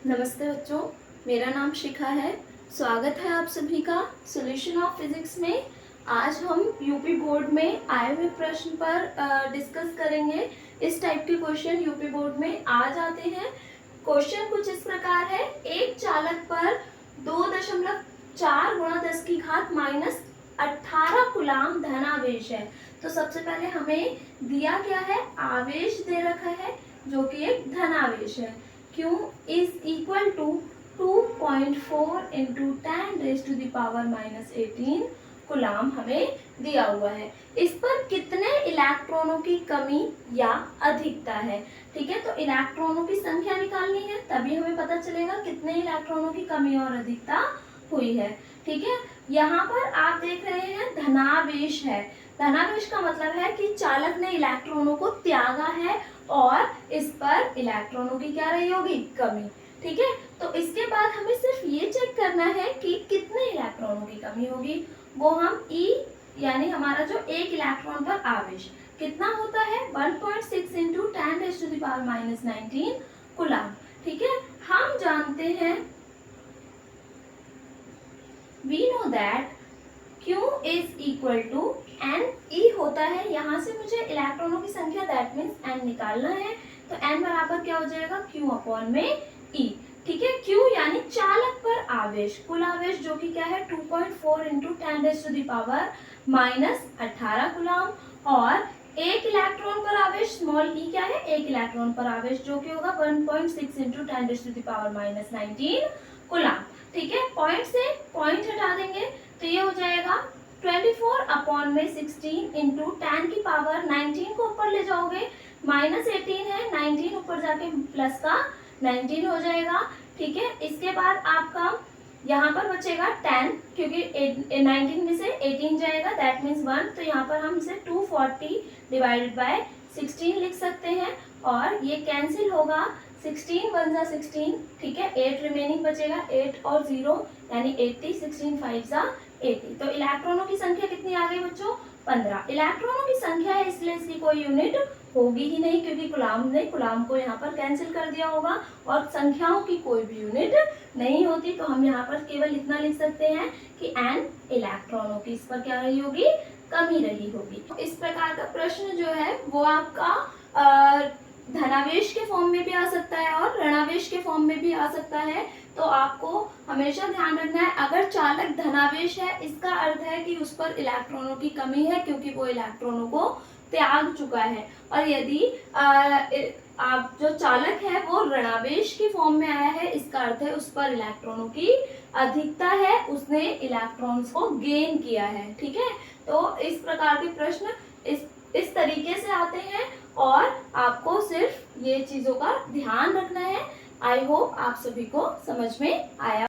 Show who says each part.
Speaker 1: नमस्ते बच्चों, मेरा नाम शिखा है। स्वागत है आप सभी का सॉल्यूशन ऑफ फिजिक्स में। आज हम यूपी बोर्ड में आए हुए प्रश्न पर डिस्कस करेंगे। इस टाइप के क्वेश्चन यूपी बोर्ड में आ जाते हैं। क्वेश्चन कुछ इस प्रकार है, एक चालक पर 2.4 गुणा 10 की घात माइनस 18 कूलाम धनावेश है। तो सबसे पहले हमें दिया क्या है, आवेश दे रखा है जो कि एक धनावेश है। Q is equal to 2.4 into 10 raised to the power minus 18 coulomb हमें दिया हुआ है। इस पर कितने इलेक्ट्रॉनों की कमी या अधिकता है। ठीक है, तो इलेक्ट्रॉनों की संख्या निकालनी है, तभी हमें पता चलेगा कितने इलेक्ट्रॉनों की कमी और अधिकता हुई है। ठीक है, यहाँ पर आप देख रहे हैं धनावेश है। धनावेश का मतलब है कि चालक ने इलेक्ट्रॉनों को त्यागा है और इस पर इलेक्ट्रॉनों की क्या रही होगी, कमी। ठीक है, तो इसके बाद हमें सिर्फ ये चेक करना है कि कितने इलेक्ट्रॉनों की कमी होगी। वो हम E यानी हमारा जो एक इलेक्ट्रॉन पर आवेश कितना होता है 1.6 इंटू 10⁻⁻19 कूलाम। ठीक है, हम जानते हैं we know that Q is equal to N E होता है। यहाँ से मुझे इलेक्ट्रॉनों की संख्या दैट मीन्स N निकालना है, तो N बराबर क्या हो जाएगा, Q अपॉन में E। ठीक है, Q यानी चालक पर आवेश, कुल आवेश जो कि क्या है 2.4 इंटू 10⁻⁻18 कूलाम, और एक इलेक्ट्रॉन पर आवेश स्मॉल ई क्या है, एक इलेक्ट्रॉन पर आवेश जो कि होगा 1.6 इंटू 10⁻⁻19 कूलाम। ठीक है, पॉइंट से पॉइंट हटा देंगे तो ये हो जाएगा 24 अपॉन में 16 इंटू 10 की पावर 19 को ऊपर ले जाओगे माइनस 18 है, 19 ऊपर जाके प्लस का 19 हो जाएगा। ठीक है, इसके बाद आपका यहाँ पर बचेगा 10, क्योंकि 19 में से 18 जाएगा दैट मीन्स 1, तो यहाँ पर हम इसे 240 डिवाइडेड बाय 16 लिख सकते हैं और ये कैंसिल होगा। 16 1 जा 16, ठीक है, 8 रिमेनिंग बचेगा, 8 और 0 यानी 80, 16 5 जा 80। तो इलेक्ट्रॉनों की संख्या कितनी आ गई बच्चों, 15। इलेक्ट्रॉनों की संख्या है इसलिए इसकी कोई यूनिट होगी ही नहीं, क्योंकि कूलाम ने कूलाम को यहाँ पर कैंसिल कर दिया होगा और संख्याओं की कोई भी यूनिट नहीं होती। तो हम यहाँ पर केवल इतना लिख सकते हैं कि n इलेक्ट्रॉनों की इस पर क्या रही होगी, कमी रही होगी। इस प्रकार का प्रश्न जो है वो आपका धनावेश के फॉर्म में भी आ सकता है और ऋणावेश के फॉर्म में भी आ सकता है। तो आपको हमेशा ध्यान रखना है, अगर चालक धनावेश है इसका अर्थ है कि उस पर इलेक्ट्रॉनों की कमी है, क्योंकि वो इलेक्ट्रॉनों को त्याग चुका है। और यदि आप जो चालक है वो ऋणावेश की फॉर्म में आया है, इसका अर्थ है उस पर इलेक्ट्रॉनों की अधिकता है, उसने इलेक्ट्रॉन्स को गेन किया है। ठीक है, तो इस प्रकार के प्रश्न इस तरीके से आते हैं और आपको सिर्फ ये चीजों का ध्यान रखना है। आई होप आप सभी को समझ में आया।